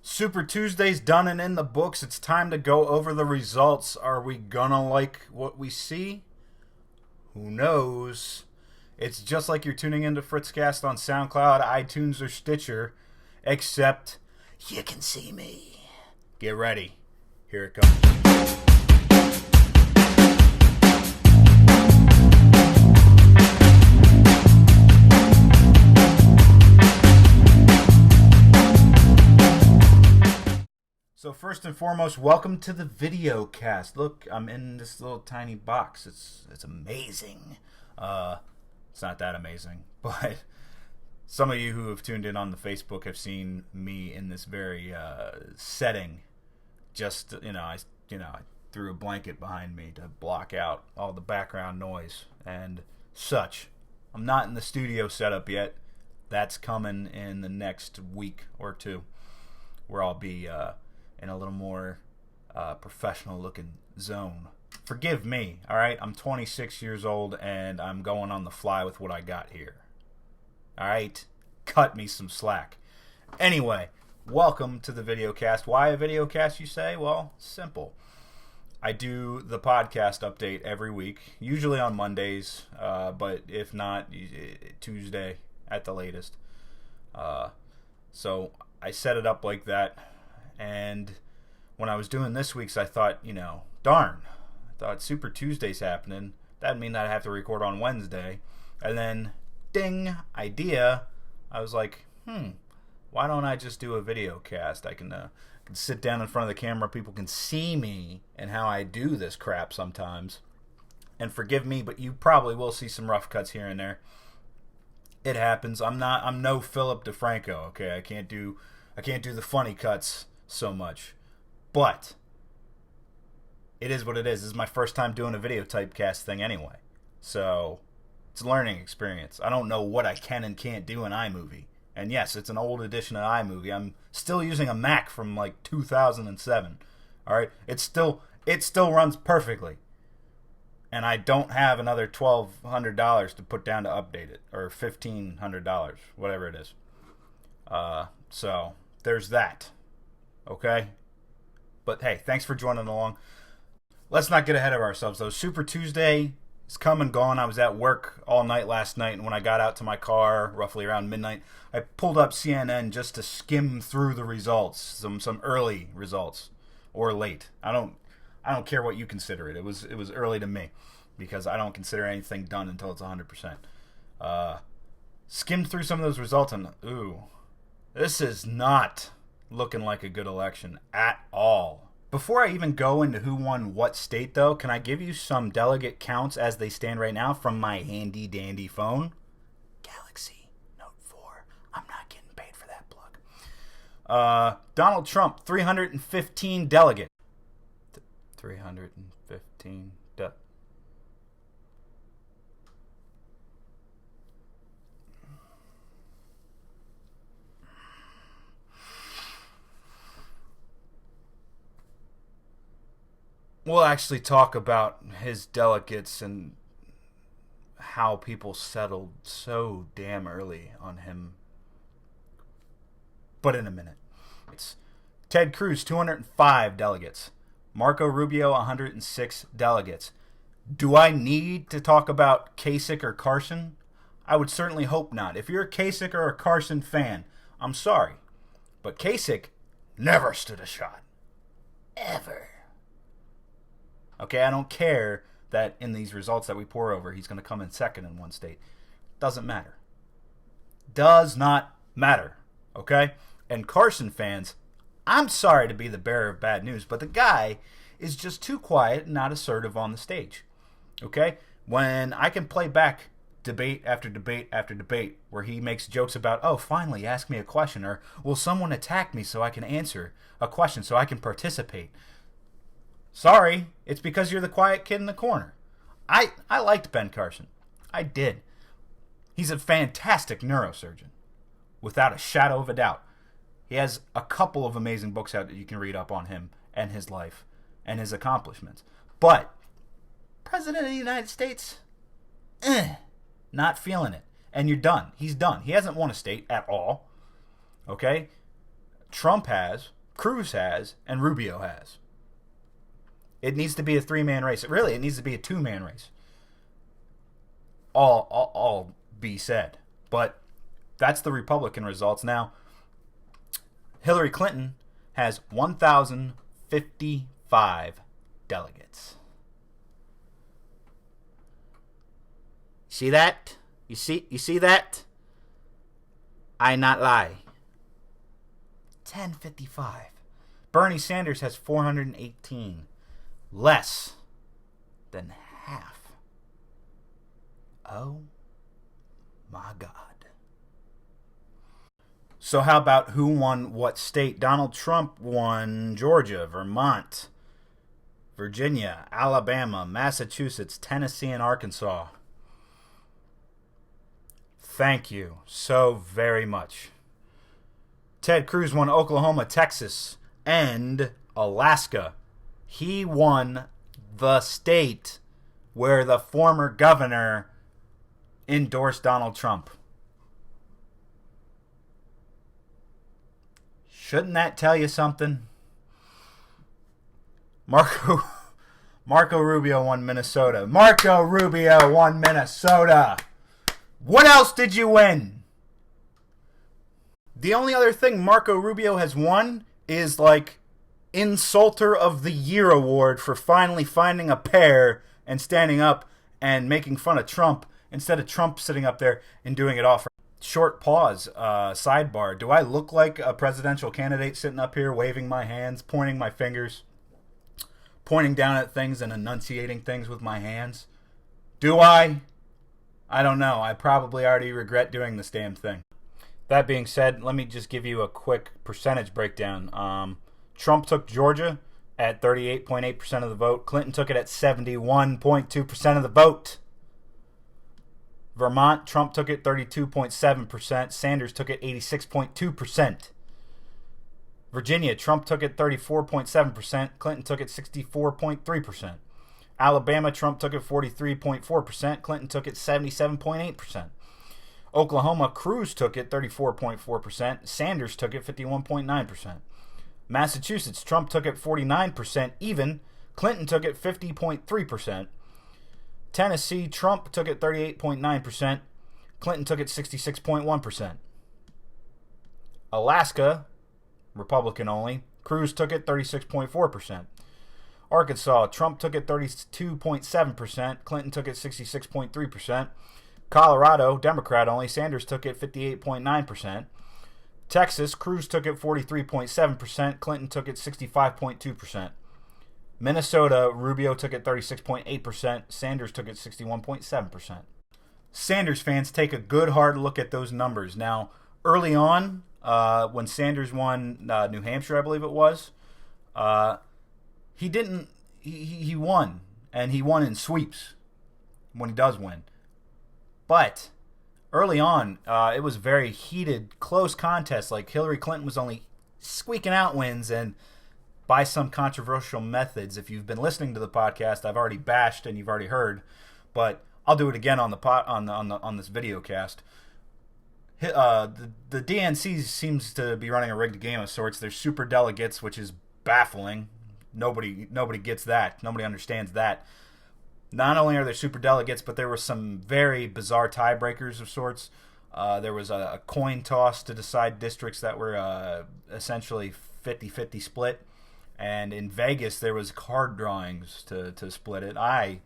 Super Tuesday's done and in the books. It's time to go over the results. Are we gonna like what we see? Who knows? It's just like you're tuning into FritzCast on SoundCloud, iTunes, or Stitcher, except you can see me. Get ready. Here it comes. So first and foremost, welcome to the Videocast. Look, I'm in this little tiny box. It's amazing. It's not that amazing, but some of you who have tuned in on the Facebook have seen me in this very setting. Just I threw a blanket behind me to block out all the background noise and such. I'm not in the studio setup yet. That's coming in the next week or two, where I'll be in a little more professional looking zone. Forgive me, alright? I'm 26 years old and I'm going on the fly with what I got here. Alright? Cut me some slack. Anyway, welcome to the Videocast. Why a Videocast, you say? Well, simple. I do the podcast update every week, usually on Mondays, but if not, Tuesday at the latest. So I set it up like that. And when I was doing this week's, I thought, darn, I thought Super Tuesday's happening. That'd mean that I have to record on Wednesday. And then, ding, idea. I was like, why don't I just do a video cast? I can sit down in front of the camera. People can see me and how I do this crap sometimes. And forgive me, but you probably will see some rough cuts here and there. It happens. I'm no Philip DeFranco, okay? I can't do the funny cuts so much, but it is what it is. This is my first time doing a video typecast thing anyway, so it's a learning experience. I don't know what I can and can't do in iMovie, and yes, it's an old edition of iMovie. I'm still using a Mac from like 2007. All right, it still runs perfectly, and I don't have another $1,200 to put down to update it, or $1,500, whatever it is. So there's that. Okay? But hey, thanks for joining along. Let's not get ahead of ourselves, though. Super Tuesday is come and gone. I was at work all night last night, and when I got out to my car, roughly around midnight, I pulled up CNN just to skim through the results, some early results, or late. I don't care what you consider it. It was early to me, because I don't consider anything done until it's 100%. Skimmed through some of those results, and this is not looking like a good election at all. Before I even go into who won what state, though, can I give you some delegate counts as they stand right now from my handy dandy phone? Galaxy Note 4. I'm not getting paid for that plug. Donald Trump, 315 delegates. 315 We'll actually talk about his delegates and how people settled so damn early on him. But in a minute. It's Ted Cruz, 205 delegates. Marco Rubio, 106 delegates. Do I need to talk about Kasich or Carson? I would certainly hope not. If you're a Kasich or a Carson fan, I'm sorry. But Kasich never stood a shot. Ever. Okay, I don't care that in these results that we pour over, he's going to come in second in one state. Doesn't matter. Does not matter. Okay? And Carson fans, I'm sorry to be the bearer of bad news, but the guy is just too quiet and not assertive on the stage. Okay? When I can play back debate after debate after debate where he makes jokes about, finally, ask me a question, or will someone attack me so I can answer a question so I can participate? Sorry, it's because you're the quiet kid in the corner. I liked Ben Carson. I did. He's a fantastic neurosurgeon, without a shadow of a doubt. He has a couple of amazing books out that you can read up on him and his life and his accomplishments. But President of the United States, not feeling it. And you're done. He's done. He hasn't won a state at all. Okay? Trump has, Cruz has, and Rubio has. It needs to be a 3-man race. Really, it needs to be a 2-man race. All be said. But that's the Republican results. Now, Hillary Clinton has 1,055 delegates. See that? You see that? I not lie. 1055. Bernie Sanders has 418. Less than half. Oh my God. So how about who won what state? Donald Trump won Georgia, Vermont, Virginia, Alabama, Massachusetts, Tennessee, and Arkansas. Thank you so very much. Ted Cruz won Oklahoma, Texas, and Alaska. He won the state where the former governor endorsed Donald Trump. Shouldn't that tell you something? Marco Rubio won Minnesota. Marco Rubio won Minnesota. What else did you win? The only other thing Marco Rubio has won is like Insulter of the Year award for finally finding a pair and standing up and making fun of Trump instead of Trump sitting up there and doing it all for. Short pause, sidebar. Do I look like a presidential candidate sitting up here waving my hands, pointing my fingers, pointing down at things and enunciating things with my hands? Do I? I don't know. I probably already regret doing this damn thing. That being said, let me just give you a quick percentage breakdown. Trump took Georgia at 38.8% of the vote. Clinton took it at 71.2% of the vote. Vermont, Trump took it 32.7%. Sanders took it 86.2%. Virginia, Trump took it 34.7%. Clinton took it 64.3%. Alabama, Trump took it 43.4%. Clinton took it 77.8%. Oklahoma, Cruz took it 34.4%. Sanders took it 51.9%. Massachusetts, Trump took it 49% even. Clinton took it 50.3%. Tennessee, Trump took it 38.9%. Clinton took it 66.1%. Alaska, Republican only. Cruz took it 36.4%. Arkansas, Trump took it 32.7%. Clinton took it 66.3%. Colorado, Democrat only. Sanders took it 58.9%. Texas, Cruz took it 43.7%. Clinton took it 65.2%. Minnesota, Rubio took it 36.8%. Sanders took it 61.7%. Sanders fans, take a good hard look at those numbers. Now, early on, when Sanders won New Hampshire, I believe it was, he won. And he won in sweeps when he does win. But early on, it was a very heated, close contest. Like Hillary Clinton was only squeaking out wins, and by some controversial methods. If you've been listening to the podcast, I've already bashed and you've already heard, but I'll do it again on this videocast. The DNC seems to be running a rigged game of sorts. They're super delegates, which is baffling. Nobody gets that. Nobody understands that. Not only are there super delegates, but there were some very bizarre tiebreakers of sorts. There was a coin toss to decide districts that were essentially 50-50 split. And in Vegas, there was card drawings to split it. I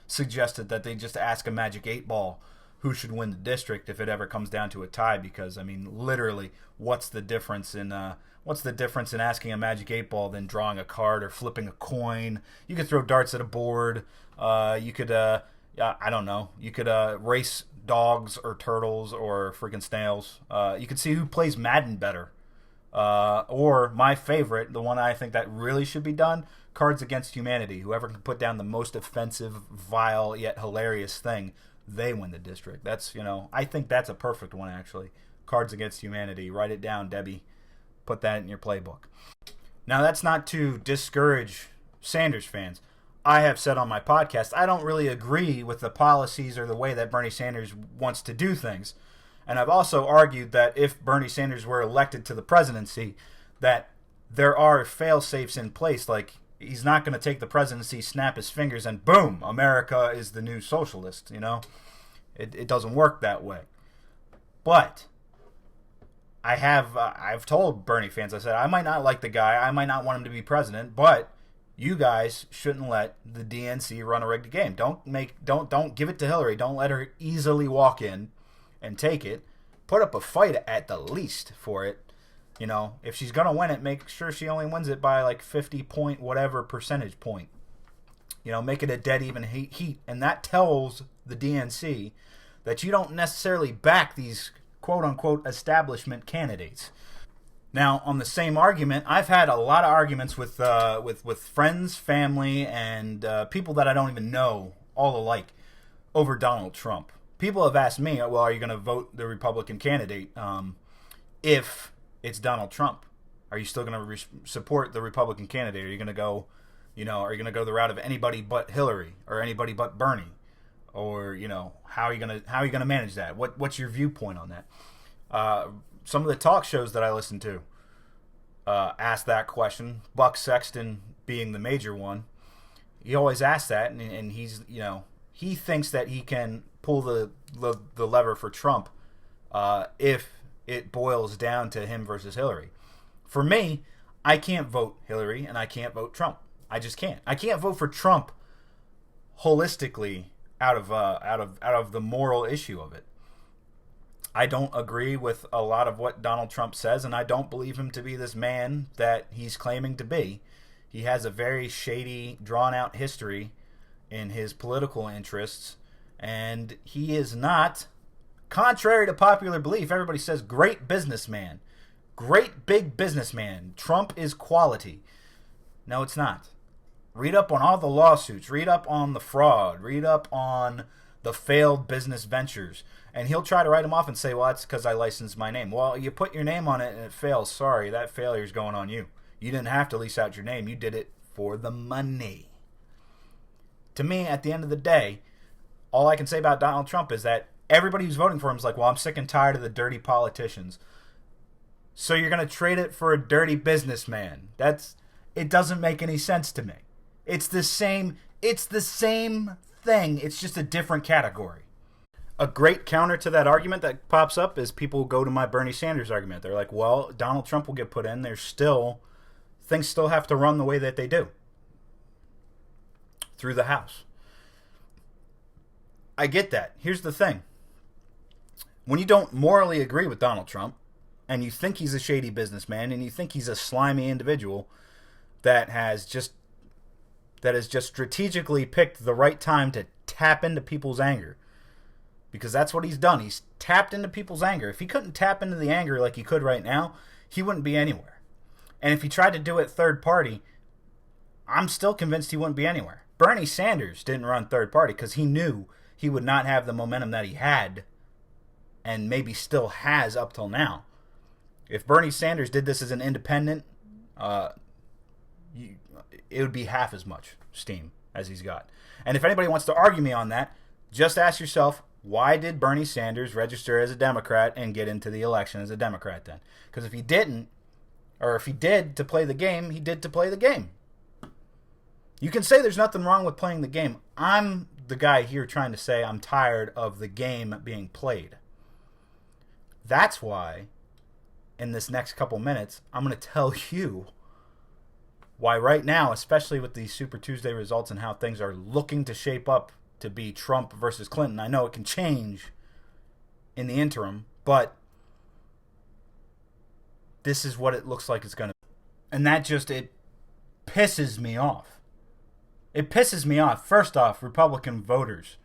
suggested that they just ask a Magic 8 Ball who should win the district if it ever comes down to a tie, because, I mean, literally, what's the difference in asking a Magic 8 Ball than drawing a card or flipping a coin? You could throw darts at a board. You could, I don't know, you could race dogs or turtles or freaking snails. You could see who plays Madden better. Or my favorite, the one I think that really should be done, Cards Against Humanity. Whoever can put down the most offensive, vile, yet hilarious thing, they win the district. That's, I think that's a perfect one, actually. Cards Against Humanity. Write it down, Debbie. Put that in your playbook. Now, that's not to discourage Sanders fans. I have said on my podcast, I don't really agree with the policies or the way that Bernie Sanders wants to do things. And I've also argued that if Bernie Sanders were elected to the presidency, that there are fail-safes in place. Like, he's not going to take the presidency, snap his fingers, and boom, America is the new socialist, you know? It doesn't work that way. But I've told Bernie fans, I said, I might not like the guy, I might not want him to be president, but you guys shouldn't let the DNC run a rigged game. Don't give it to Hillary. Don't let her easily walk in and take it. Put up a fight at the least for it. You know, if she's going to win it, make sure she only wins it by like 50 point whatever percentage point. You know, make it a dead even heat. And that tells the DNC that you don't necessarily back these quote-unquote establishment candidates. Now, on the same argument, I've had a lot of arguments with friends, family, and people that I don't even know, all alike, over Donald Trump. People have asked me, well, are you going to vote the Republican candidate if it's Donald Trump? Are you still going to support the Republican candidate? Are you going to go, are you going to go the route of anybody but Hillary or anybody but Bernie? Or, how are you going to manage that? What's your viewpoint on that? Some of the talk shows that I listen to ask that question. Buck Sexton being the major one. He always asks that, and he's, he thinks that he can pull the lever for Trump if it boils down to him versus Hillary. For me, I can't vote Hillary and I can't vote Trump. I just can't. I can't vote for Trump holistically out of the moral issue of it. I don't agree with a lot of what Donald Trump says, and I don't believe him to be this man that he's claiming to be. He has a very shady, drawn-out history in his political interests, and he is not, contrary to popular belief, everybody says great businessman, great big businessman. Trump is quality. No, it's not. Read up on all the lawsuits, read up on the fraud, read up on the failed business ventures, and he'll try to write them off and say, well, that's because I licensed my name. Well, you put your name on it and it fails. Sorry, that failure's going on you. You didn't have to lease out your name. You did it for the money. To me, at the end of the day, all I can say about Donald Trump is that everybody who's voting for him is like, well, I'm sick and tired of the dirty politicians. So you're going to trade it for a dirty businessman. It doesn't make any sense to me. It's the same thing. It's just a different category. A great counter to that argument that pops up is people go to my Bernie Sanders argument. They're like, well, Donald Trump will get put in. Things still have to run the way that they do. Through the House. I get that. Here's the thing. When you don't morally agree with Donald Trump, and you think he's a shady businessman, and you think he's a slimy individual that has just strategically picked the right time to tap into people's anger. Because that's what he's done. He's tapped into people's anger. If he couldn't tap into the anger like he could right now, he wouldn't be anywhere. And if he tried to do it third party, I'm still convinced he wouldn't be anywhere. Bernie Sanders didn't run third party because he knew he would not have the momentum that he had and maybe still has up till now. If Bernie Sanders did this as an independent, it would be half as much steam as he's got. And if anybody wants to argue me on that, just ask yourself, why did Bernie Sanders register as a Democrat and get into the election as a Democrat then? Because if he didn't, or if he did to play the game, he did to play the game. You can say there's nothing wrong with playing the game. I'm the guy here trying to say I'm tired of the game being played. That's why, in this next couple minutes, I'm going to tell you why right now, especially with the Super Tuesday results and how things are looking to shape up to be Trump versus Clinton. I know it can change in the interim, but this is what it looks like it's going to be. And it pisses me off. It pisses me off. First off, Republican voters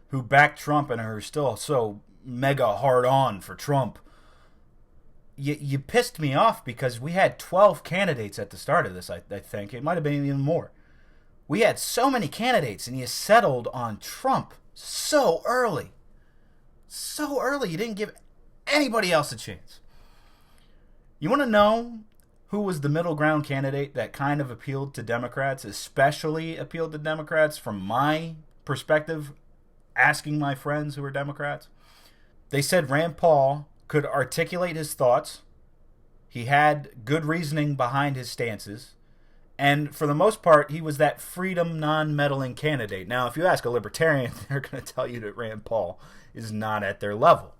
who back Trump and are still so mega hard on for Trump. You pissed me off because we had 12 candidates at the start of this, I think. It might have been even more. We had so many candidates, and you settled on Trump so early. So early, you didn't give anybody else a chance. You want to know who was the middle ground candidate that kind of appealed to Democrats, especially appealed to Democrats from my perspective, asking my friends who are Democrats? They said Rand Paul could articulate his thoughts. He had good reasoning behind his stances. And for the most part, he was that freedom, non-meddling candidate. Now, if you ask a libertarian, they're going to tell you that Rand Paul is not at their level.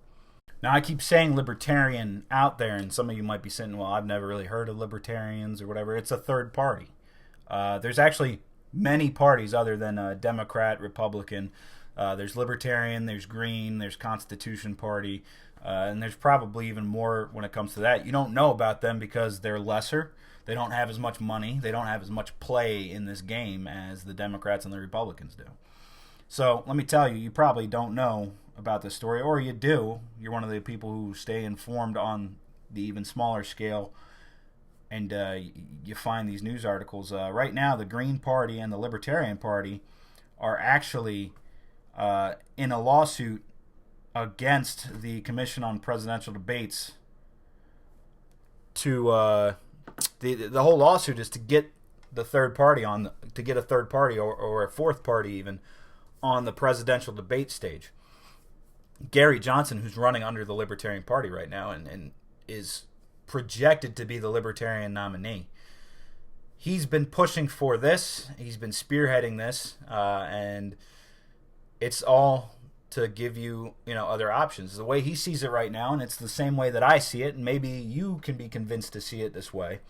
Now, I keep saying libertarian out there, and some of you might be saying, well, I've never really heard of libertarians or whatever. It's a third party. There's actually many parties other than Democrat, Republican. There's Libertarian, there's Green, there's Constitution Party, and there's probably even more when it comes to that. You don't know about them because they're lesser. They don't have as much money. They don't have as much play in this game as the Democrats and the Republicans do. So let me tell you, you probably don't know about this story, or you do. You're one of the people who stay informed on the even smaller scale, and you find these news articles. Right now, the Green Party and the Libertarian Party are actually in a lawsuit against the Commission on Presidential Debates to the whole lawsuit is to get the third party to get a third party or a fourth party even on the presidential debate stage. Gary Johnson, who's running under the Libertarian Party right now and is projected to be the Libertarian nominee, he's been pushing for this. He's been spearheading this, and it's all to give you, other options. The way he sees it right now, and it's the same way that I see it, and maybe you can be convinced to see it this way,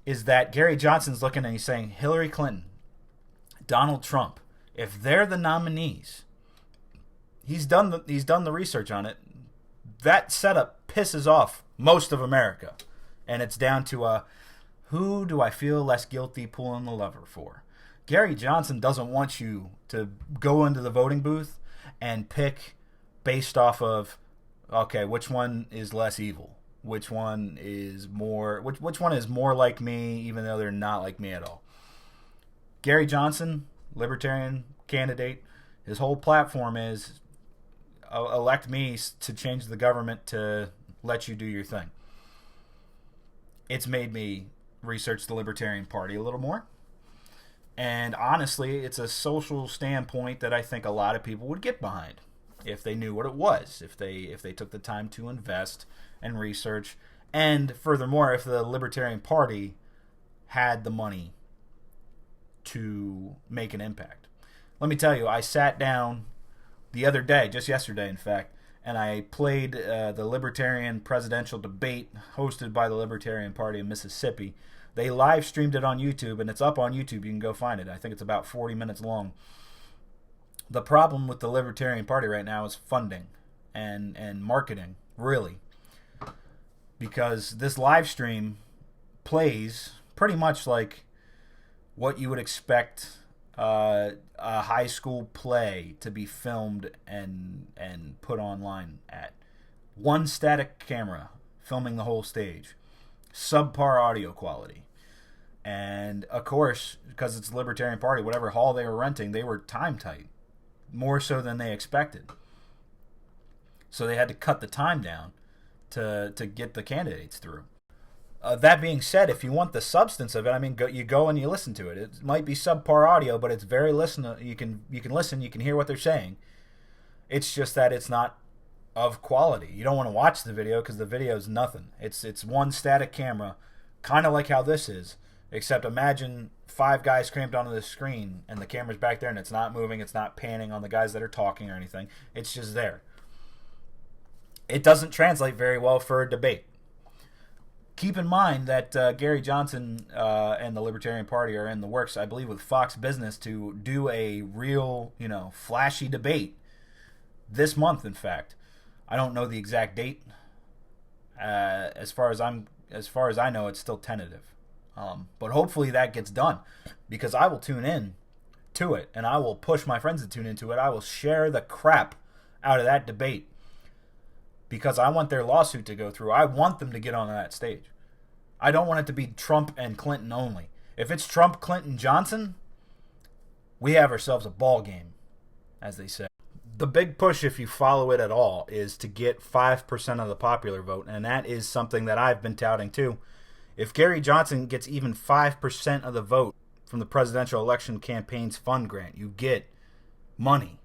is that Gary Johnson's looking and he's saying Hillary Clinton, Donald Trump, if they're the nominees, he's done the research on it. That setup pisses off most of America, and it's down to who do I feel less guilty pulling the lever for? Gary Johnson doesn't want you to go into the voting booth and pick based off of, okay, which one is less evil? Which one is more like me, even though they're not like me at all? Gary Johnson, Libertarian candidate, his whole platform is elect me to change the government to let you do your thing. It's made me research the Libertarian Party a little more. And honestly, it's a social standpoint that I think a lot of people would get behind if they knew what it was, if they took the time to invest and research, and furthermore, if the Libertarian Party had the money to make an impact. Let me tell you, I sat down the other day, just yesterday in fact, and I played the Libertarian presidential debate hosted by the Libertarian Party in Mississippi. They live streamed it on YouTube, and it's up on YouTube. You can go find it. I think it's about 40 minutes long. The problem with the Libertarian Party right now is funding and marketing, really. Because this live stream plays pretty much like what you would expect a high school play to be filmed and put online at. One static camera filming the whole stage. Subpar audio quality. And, of course, because it's the Libertarian Party, whatever hall they were renting, they were time tight. More so than they expected. So they had to cut the time down to get the candidates through. That being said, if you want the substance of it, you go and you listen to it. It might be subpar audio, but it's very listenable. You can listen, you can hear what they're saying. It's just that it's not of quality. You don't want to watch the video because the video is nothing. It's one static camera, kind of like how this is. Except imagine 5 guys cramped onto the screen and the camera's back there and it's not moving, it's not panning on the guys that are talking or anything. It's just there. It doesn't translate very well for a debate. Keep in mind that Gary Johnson and the Libertarian Party are in the works, I believe, with Fox Business to do a real, flashy debate this month, in fact. I don't know the exact date. As far as I know, it's still tentative. But hopefully that gets done, because I will tune in to it, and I will push my friends to tune into it. I will share the crap out of that debate, because I want their lawsuit to go through. I want them to get on that stage. I don't want it to be Trump and Clinton only. If it's Trump, Clinton, Johnson, we have ourselves a ball game, as they say. The big push, if you follow it at all, is to get 5% of the popular vote, and that is something that I've been touting too. If Gary Johnson gets even 5% of the vote from the presidential election campaign's fund grant, you get money.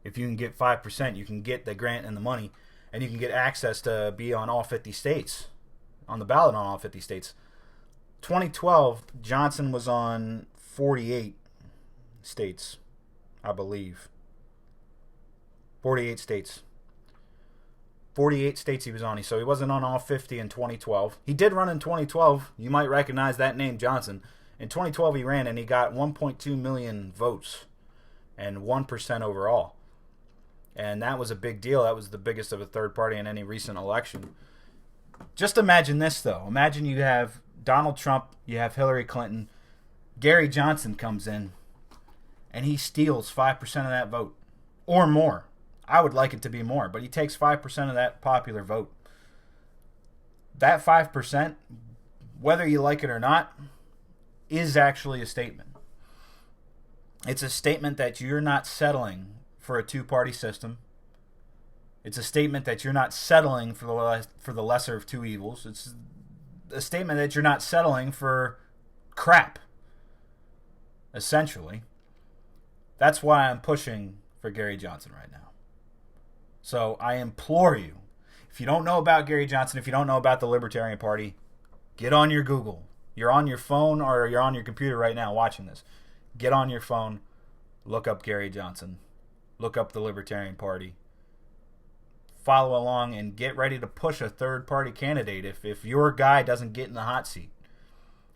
If you can get 5%, you can get the grant and the money, and you can get access to be on all 50 states, on the ballot on all 50 states. 2012, Johnson was on 48 states, I believe. 48 states. 48 states he was on. So he wasn't on all 50 in 2012. He did run in 2012. You might recognize that name, Johnson. In 2012, he ran, and he got 1.2 million votes and 1% overall. And that was a big deal. That was the biggest of a third party in any recent election. Just imagine this, though. Imagine you have Donald Trump, you have Hillary Clinton, Gary Johnson comes in, and he steals 5% of that vote or more. I would like it to be more, but he takes 5% of that popular vote. That 5%, whether you like it or not, is actually a statement. It's a statement that you're not settling for a two-party system. It's a statement that you're not settling for the lesser of two evils. It's a statement that you're not settling for crap, essentially. That's why I'm pushing for Gary Johnson right now. So I implore you, if you don't know about Gary Johnson, if you don't know about the Libertarian Party, get on your Google. You're on your phone or you're on your computer right now watching this. Get on your phone, look up Gary Johnson, look up the Libertarian Party, follow along, and get ready to push a third-party candidate if your guy doesn't get in the hot seat.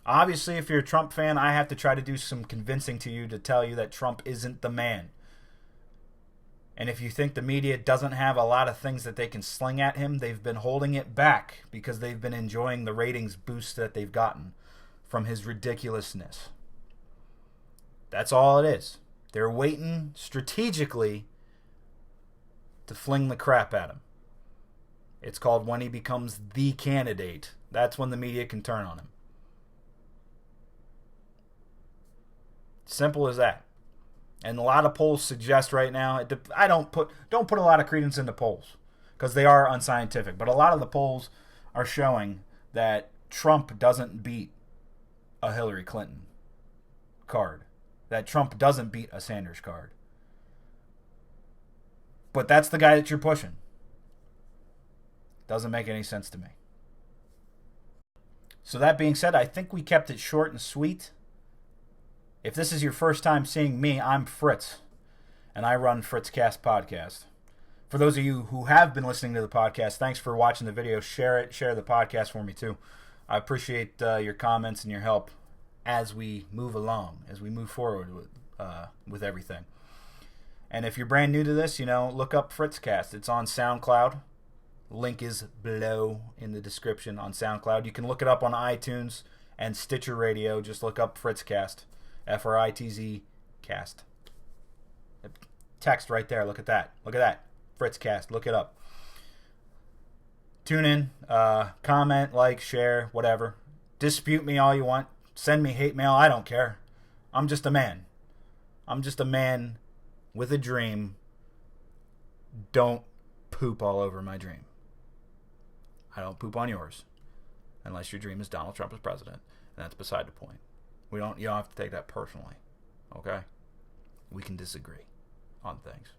Obviously, if you're a Trump fan, I have to try to do some convincing to you to tell you that Trump isn't the man. And if you think the media doesn't have a lot of things that they can sling at him, they've been holding it back because they've been enjoying the ratings boost that they've gotten from his ridiculousness. That's all it is. They're waiting strategically to fling the crap at him. It's called when he becomes the candidate. That's when the media can turn on him. Simple as that. And a lot of polls suggest right now, I don't put a lot of credence into polls because they are unscientific. But a lot of the polls are showing that Trump doesn't beat a Hillary Clinton card. That Trump doesn't beat a Sanders card. But that's the guy that you're pushing. Doesn't make any sense to me. So that being said, I think we kept it short and sweet. If this is your first time seeing me, I'm Fritz, and I run FritzCast podcast. For those of you who have been listening to the podcast, thanks for watching the video. Share it. Share the podcast for me, too. I appreciate your comments and your help as we move along, as we move forward with everything. And if you're brand new to this, look up FritzCast. It's on SoundCloud. Link is below in the description on SoundCloud. You can look it up on iTunes and Stitcher Radio. Just look up FritzCast. FRITZ cast. Text right there. Look at that. Look at that. FritzCast. Look it up. Tune in. Comment, like, share, whatever. Dispute me all you want. Send me hate mail. I don't care. I'm just a man. I'm just a man with a dream. Don't poop all over my dream. I don't poop on yours. Unless your dream is Donald Trump as president. And that's beside the point. You don't have to take that personally. Okay? We can disagree on things.